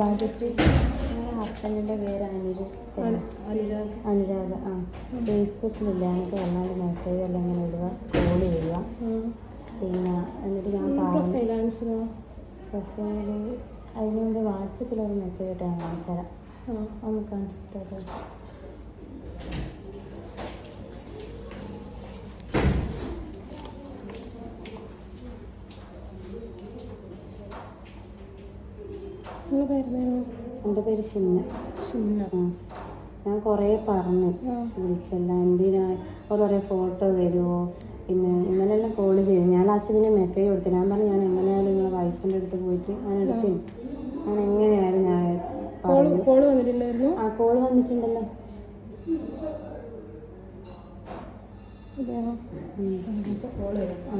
ഭാഗ്യശ്രീ ഹസ്ബൻഡിൻ്റെ പേര് അനുരാഗ. ആ ഫേസ്ബുക്കിലില്ല, എനിക്ക് വല്ലാണ്ട് മെസ്സേജ് എല്ലാം ഇങ്ങനെ ഇടുക, കോൾ ചെയ്യുക. പിന്നെ എന്നിട്ട് ഞാൻ പറഞ്ഞു പ്രൊഫൈല് അതിന് മുമ്പ് വാട്സപ്പിലൊരു മെസ്സേജ് ഇട്ട് ഞാൻ കാണിച്ചു തരാം. ഒന്ന് കണ്ടിട്ട് എൻ്റെ പേര് ഷിന്ന. ഞാൻ കുറേ പറഞ്ഞു വിളിക്കല്ല, എന്തിനാ കുറേ ഫോട്ടോ തരുമോ, പിന്നെ ഇന്നലെല്ലാം കോൾ ചെയ്തു. ഞാൻ ലാസ്റ്റ് പിന്നെ മെസ്സേജ് കൊടുത്തു. ഞാൻ പറഞ്ഞു ഞാൻ എങ്ങനെയായാലും നിങ്ങളെ വൈഫിൻ്റെ അടുത്ത് പോയിട്ട് ഞാൻ എടുത്തു. ഞാൻ എങ്ങനെയായാലും ഞാൻ കോൾ വന്നിട്ടുണ്ടായിരുന്നു. ആ കോൾ വന്നിട്ടുണ്ടല്ലോ. കോൾ വരും. ആ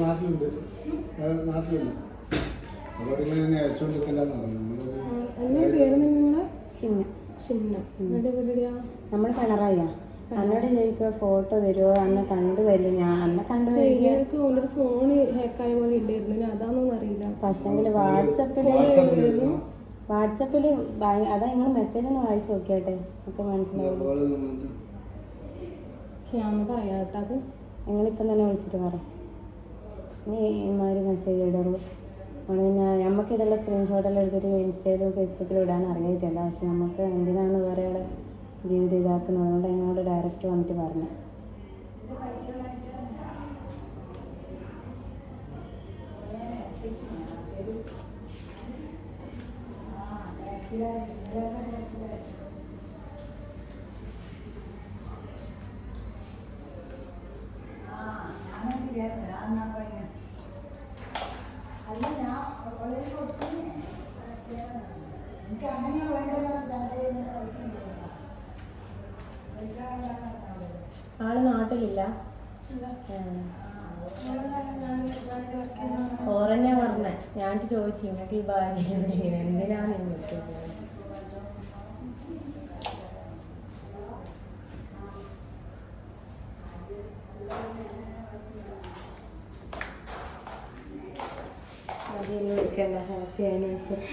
നാട്ടിലുണ്ട്, നാട്ടിലുണ്ട്. അവിടെ ഇങ്ങനെ അയച്ചുകൊണ്ടിരിക്കില്ലെന്ന് പറഞ്ഞു. നമ്മൾ പിണറായിയാ. അന്നോട് ചോദിക്കുക ഫോട്ടോ തരുമോ, അന്നെ കണ്ടുവരില്ല. ഞാൻ അന്നെ കണ്ടുവരില്ല. ഫോണ് ഹാക്കായ പോലെ ഉണ്ടായിരുന്നു, അതാണെന്നൊന്നും അറിയില്ല. പക്ഷെങ്കിൽ വാട്സപ്പിൽ അതാ നിങ്ങൾ മെസ്സേജ് ഒന്ന് വായിച്ചു നോക്കിയാട്ടെ, ഒക്കെ മനസ്സിലാവും. ഞാൻ പറയാം കേട്ടോ, അത് നിങ്ങളിപ്പം തന്നെ വിളിച്ചിട്ട് പറ. ഇനി ഇമാതിരി മെസ്സേജ് ഇടുള്ളൂ. പിന്നെ നമുക്ക് ഇതെല്ലാം സ്ക്രീൻഷോട്ടെല്ലാം എടുത്തിട്ട് ഇൻസ്റ്റയിലും ഫേസ്ബുക്കിലും ഇടാൻ അറിയിട്ടില്ല. പക്ഷെ നമുക്ക് എന്തിനാണ് വേറെ ജീവിതം ഇതാക്കുന്നത്? അതുകൊണ്ട് എന്നോട് ഡയറക്റ്റ് വന്നിട്ട് പറഞ്ഞു. ആള് നാട്ടിലില്ല. ഓറന്നെ പറഞ്ഞേ. ഞാൻ ചോദിച്ചു നിങ്ങൾക്ക് ഈ ഭാര്യയോട് ഇങ്ങനെ എന്തിനാണ് വിളിക്കുന്നത്? വിളിക്കണ്ട. Happy anniversary.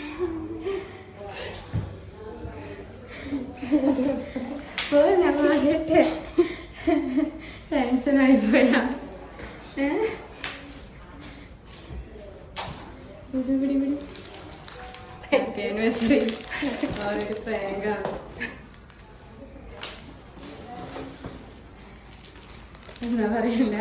ഞങ്ങളാകട്ടെ ടെൻഷനായി പോയാ. Happy anniversary. ഒരു പ്രാങ്കാണ്. എന്താ പറയണ്ട